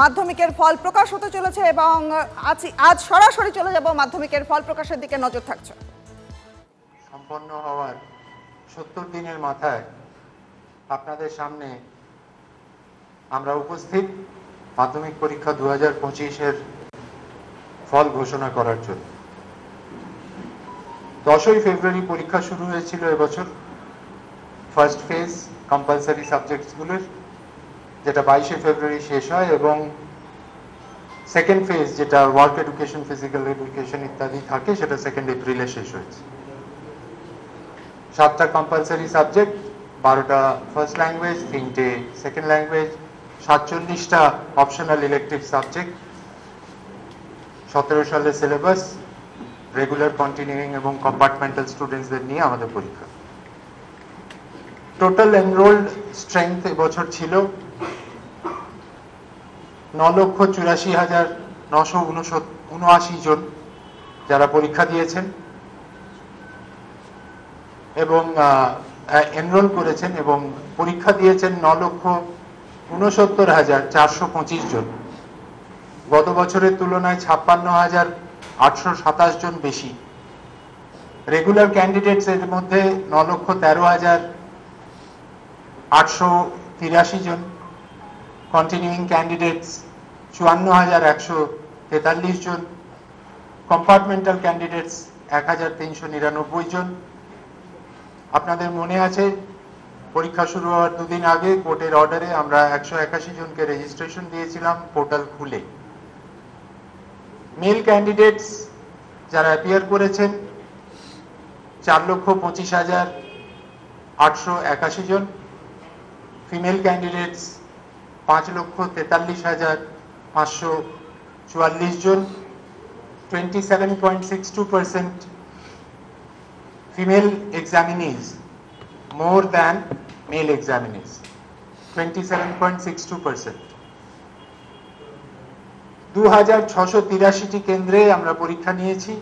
মাধ্যমিকের ফল প্রকাশ হতে চলেছে এবং আজ সরাসরি চলে যাব মাধ্যমিকের ফল প্রকাশের দিকে নজর থাকছে। সম্পন্ন হওয়ার 70 দিনের মাথায় আপনাদের সামনে আমরা উপস্থিত মাধ্যমিক পরীক্ষা 2025-এর ফল ঘোষণা করার জন্য। 10ই ফেব্রুয়ারি পরীক্ষা শুরু হয়েছিল এবছর ফার্স্ট ফেজ কম্পালসারি সাবজেক্টসগুলোর, যেটা 22শে ফেব্রুয়ারি শেষ হয়, এবং সেকেন্ড ফেজ যেটা ওয়ার্ক এডুকেশন, ফিজিক্যাল এডুকেশন ইত্যাদি থাকে সেটা 2 এপ্রিলে শেষ হয়েছে। 7টা কম্পালসারি সাবজেক্ট, 12টা ফার্স্ট ল্যাঙ্গুয়েজ, 3টে সেকেন্ড ল্যাঙ্গুয়েজ, 47টা অপশনাল ইলেকটিভ সাবজেক্ট, 17 সালের সিলেবাস, রেগুলার, কন্টিনিউইং এবং কম্পার্টমেন্টাল স্টুডেন্টসদের নিয়ে আমাদের পরীক্ষা। টোটাল এনরোল্ড স্ট্রেংথ এবছর ছিল 9,84,979 জন যারা পরীক্ষা দিয়েছেন এবং এনরোল করেছেন, এবং পরীক্ষা দিয়েছেন 9,69,425 জন। গত বছরের তুলনায় 56,827 জন বেশি। রেগুলার ক্যান্ডিডেটস এর মধ্যে 9,13,883 জন, কন্টিনিউইং ক্যান্ডিডেটস 54,143 জন, কম্পার্টমেন্টাল ক্যান্ডিডেটস 1,399 জন। আপনাদের মনে আছে পরীক্ষা শুরু হওয়ার দুদিন আগে কোর্টের অর্ডারে আমরা 181 জনকে রেজিস্ট্রেশন দিয়েছিলাম পোর্টাল খুলে। মেল ক্যান্ডিডেটস যারা অ্যাপিয়ার করেছেন 4,25,881 জন, ফিমেল ক্যান্ডিডেটস 5,43,544 জন, 27.62% female examinees more than male examinees, 27.62%। 2,683টি কেন্দ্রে আমরা পরীক্ষা নিয়েছি।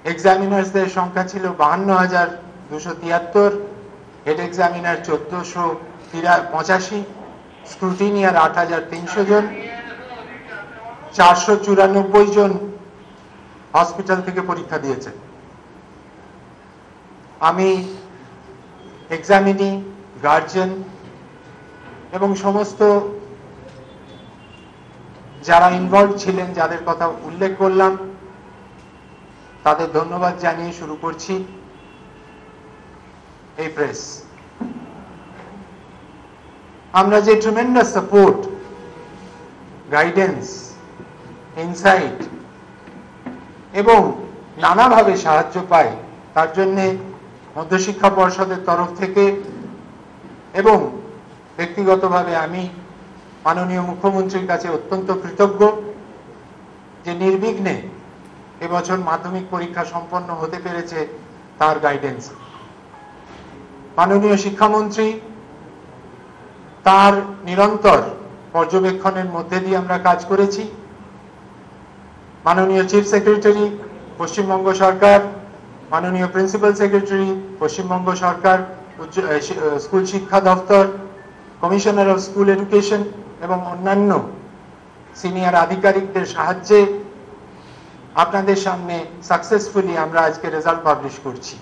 এক্সামিনার্সদের সংখ্যা ছিল 52,273, হেড এক্সামিনার 1,485, স্ক্রুটিনিয়ার 8,300 জন, 494 জন হসপিটাল থেকে পরীক্ষা দিয়েছে। আমি এক্সামিনি, গার্জিয়ান এবং সমস্ত যারা ইনভলভ ছিলেন, যাদের কথা উল্লেখ করলাম, তাদের ধন্যবাদ জানিয়ে শুরু করছি এই প্রেস। আমরা যে ট্রিমেন্ডাস সাপোর্ট, গাইডেন্স, ইনসাইট এবং নানাভাবে সাহায্য পাই, তার জন্য মধ্যশিক্ষা পর্ষদের তরফ থেকে এবং ব্যক্তিগতভাবে আমি মাননীয় মুখ্যমন্ত্রীর কাছে অত্যন্ত কৃতজ্ঞ যে নির্বিঘ্নে এবছর মাধ্যমিক পরীক্ষা সম্পন্ন হতে পেরেছে তার গাইডেন্স। মাননীয় শিক্ষামন্ত্রী তার নিরন্তর পর্যবেক্ষণের মধ্যে দিয়ে আমরা কাজ করেছি। মাননীয় চিফ সেক্রেটারি পশ্চিমবঙ্গ সরকার, মাননীয় প্রিন্সিপাল সেক্রেটারি পশ্চিমবঙ্গ সরকার, স্কুল শিক্ষা দপ্তর, কমিশনার অফ স্কুল এডুকেশন এবং অন্যান্য সিনিয়র আধিকারিকদের সাহায্যে আপনাদের সামনে সাকসেসফুলি আমরা আজকে রেজাল্ট পাবলিশ করছি।